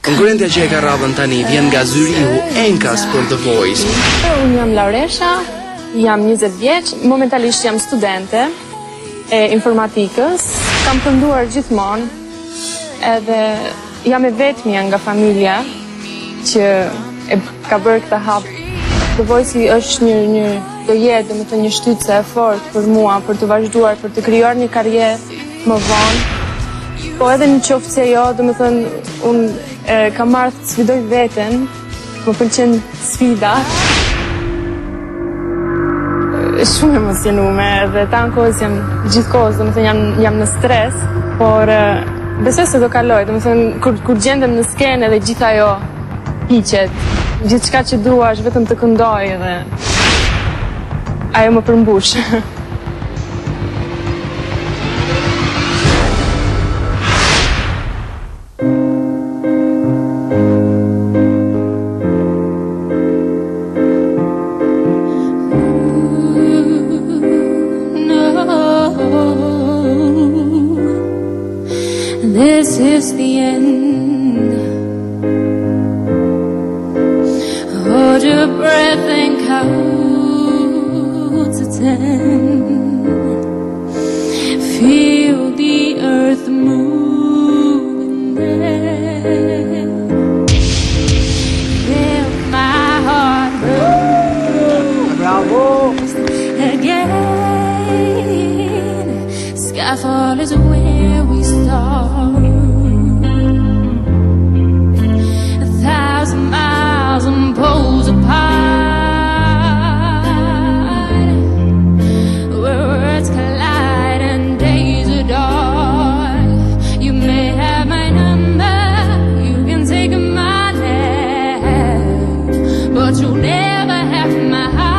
Konkurrentja që e ka radhën tani vjen nga Zyriu Enkas për The Voice. Unë jam Lauresha, jam 20 vjeç, momentalisht jam studente e informatikës. Kam kënduar gjithmonë, edhe jam e vetmja nga familja që e ka bërë këtë hap. The Voice është një projekt, domethënë një shtytse e fortë për mua, për të vazhduar, për të krijuar një karrierë më vonë. Po edhe në qoftë se jo, domethënë unë kam marrë të sfidoj veten, më pëlqen sfida. Shumë emocionume dhe ta në kohës jam gjithkohës, domethënë jam në stres, por besoj se do kaloj, domethënë kur gjendem në skenë dhe gjithë ajo hiqet, gjithçka që dua është vetëm të këndoj dhe ajo më përmbush. This is the end. Hold your breath and count to 10. Feel the earth moving there. Feel my heart burst again. Skyfall is where we start. 1,000 miles and poles apart, where words collide and days are dark. You may have my number, you can take my name, but you'll never have my heart.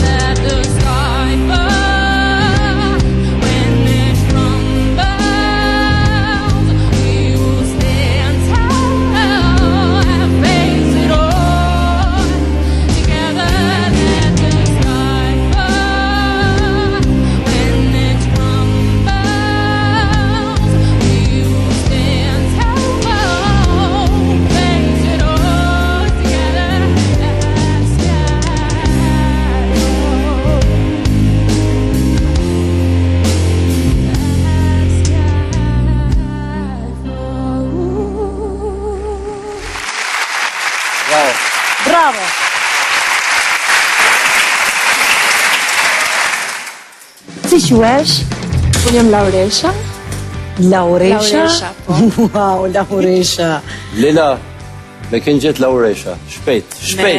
Let the sky fall when it crumbles. We will stand tall and face it all together. Let the sky fall when it crumbles. We will stand tall, face it all together. Let the sky Bravo! Si quhesh? Unë jam Lauresha. Lauresha? Lauresha, po. Wow, Lauresha. Lela, me kënë gjithë Lauresha, shpejt. Me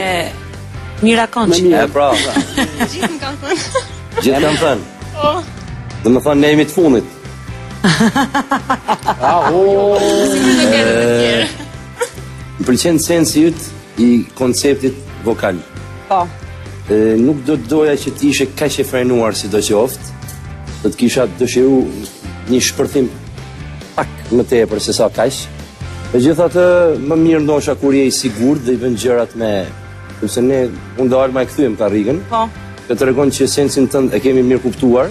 Mira Konçi. E pra, Gjithë më kanë thënë. gjithë kam thënë. Dhe më thënë, ne jemi të fundit. Më pëlqen sensi yt i konceptit vokal. Po. Nuk do të doja që ti ishe kaq e frenuar sidoqoftë, do të kisha dëshiru një shpërthim pak më tepër se sa kaq. Megjithatë, më mirë ndosha kur je i sigurt dhe i vën gjërat me, sepse ne unë do ma e kthyem karrikën. Po. Që tregon që sensin tënd e kemi mirë kuptuar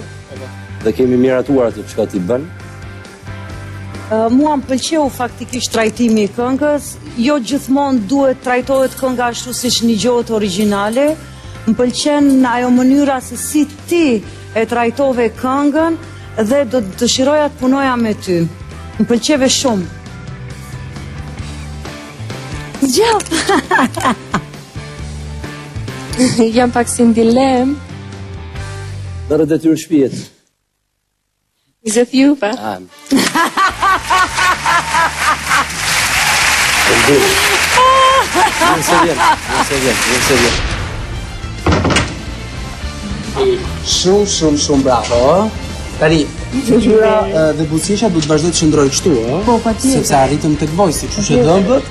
dhe kemi miratuar atë çka ti bën. Mua më pëlqeu faktikisht trajtimi i këngës, jo gjithmonë duhet trajtohet kënga ashtu siç ngjohet origjinale. Më pëlqen ajo mënyra se si ti e trajtove këngën dhe do të dëshiroja të punoja me ty. Më pëlqeve shumë. Zgjat. Jam pak si në dilemë. Dhe detyrë shtëpijet. 20 juve. Nëse vjen. Shumë bravo. Tani, gjyra dhe buzëqeshja do të vazhdoj të qëndroj kështu, Po, patjetër. sepse arritëm tek Voice, kështu që dëmbët